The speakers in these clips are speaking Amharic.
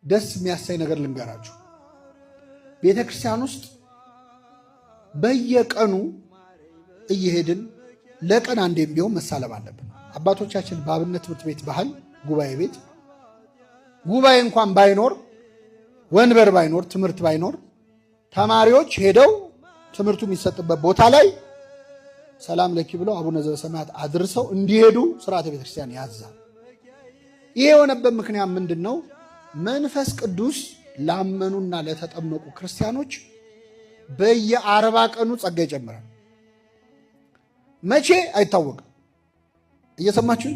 ደስ የሚያሳይ ነገር ልንገራችሁ። ቤተክርስቲያን ውስጥ በየቀኑ እየሄድን ለቀን አንዴም ቢሆን መሳለም አለብን። አባቶቻችን በአብነት ትምህርት ቤት ባህል ጉባኤ እንኳን ባይኖር፣ ወንበር ባይኖር፣ ትምህርት ባይኖር ተማሪዎች ሄደው ትምህርቱ የሚሰጥበት ቦታ ላይ ሰላም ለኪ ብለው አቡነ ዘበሰማያት አድርሰው እንዲሄዱ ስርዓተ ቤተክርስቲያን ያዛል። ይሄ የሆነበት ምክንያት ምንድነው? መንፈስ ቅዱስ ላመኑና ለተጠመቁ ክርስቲያኖች በየ40 ቀኑ ጸጋ ይጨምራል። መቼ አይታወቅም። እየሰማችሁ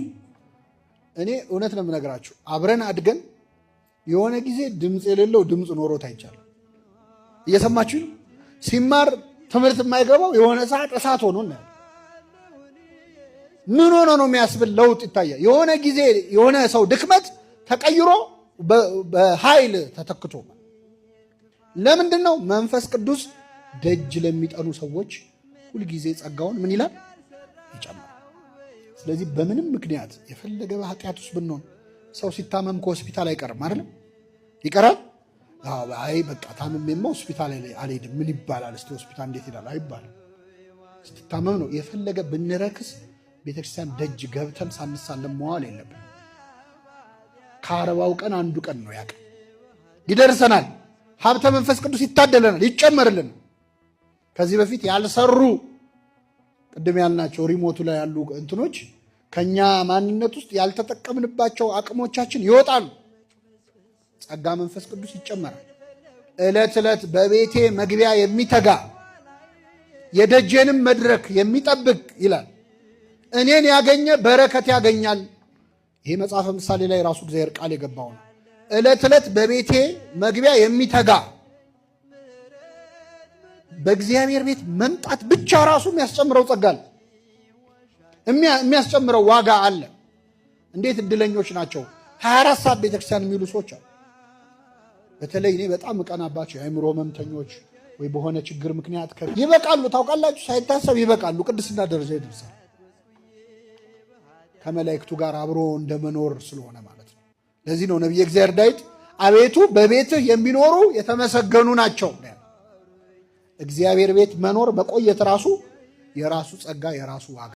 እኔ እውነት ነው የምነግራችሁ። አብረን አድገን የሆነ ጊዜ ድምፅ የሌለው ድምፅ ኖሮት አይቻልም። እየሰማችሁ ሲማር ትምህርት የማይገባው የሆነ ሰዓት እሳት ሆኖ ነው። ምን ሆኖ ነው የሚያስብል ለውጥ ይታያል። የሆነ ጊዜ የሆነ ሰው ድክመት ተቀይሮ በኃይል ተተክቶ። ለምንድን ነው? መንፈስ ቅዱስ ደጅ ለሚጠኑ ሰዎች ሁልጊዜ ጸጋውን ምን ይላል? ይጨምራል። ስለዚህ በምንም ምክንያት የፈለገ በኃጢአት ውስጥ ብንሆን ሰው ሲታመም ከሆስፒታል አይቀርም አይደለም? ይቀራል። አይ በቃ ታመሜማ ሆስፒታል አልሄድም ምን ይባላል? እስቲ ሆስፒታል እንዴት ይላል? አይባልም። ስትታመም ነው። የፈለገ ብንረክስ ቤተክርስቲያን ደጅ ገብተን ሳንሳለም መዋል የለብን። ከ40 ቀን አንዱ ቀን ነው ያቀ ይደርሰናል። ሀብተ መንፈስ ቅዱስ ይታደለናል፣ ይጨመርልናል። ከዚህ በፊት ያልሰሩ ቅድም ያልናቸው ሪሞቱ ላይ ያሉ እንትኖች ከኛ ማንነት ውስጥ ያልተጠቀምንባቸው አቅሞቻችን ይወጣሉ። ጸጋ መንፈስ ቅዱስ ይጨመራል። ዕለት ዕለት በቤቴ መግቢያ የሚተጋ የደጄንም መድረክ የሚጠብቅ ይላል። እኔን ያገኘ በረከት ያገኛል። ይሄ መጽሐፈ ምሳሌ ላይ ራሱ እግዚአብሔር ቃል የገባው ነው። ዕለት ዕለት በቤቴ መግቢያ የሚተጋ በእግዚአብሔር ቤት መምጣት ብቻ ራሱ የሚያስጨምረው ጸጋ አለ፣ የሚያስጨምረው ዋጋ አለ። እንዴት እድለኞች ናቸው 24 ሰዓት ቤተክርስቲያን የሚሉ ሰዎች አሉ። በተለይ እኔ በጣም እቀናባቸው የአእምሮ ህመምተኞች ወይ በሆነ ችግር ምክንያት ይበቃሉ። ታውቃላችሁ፣ ሳይታሰብ ይበቃሉ፣ ቅድስና ደረጃ ይደርሳል። ከመላእክቱ ጋር አብሮ እንደመኖር ስለሆነ ማለት ነው። ለዚህ ነው ነቢየ እግዚአብሔር ዳዊት አቤቱ በቤትህ የሚኖሩ የተመሰገኑ ናቸው። እግዚአብሔር ቤት መኖር መቆየት ራሱ የራሱ ጸጋ የራሱ ዋጋ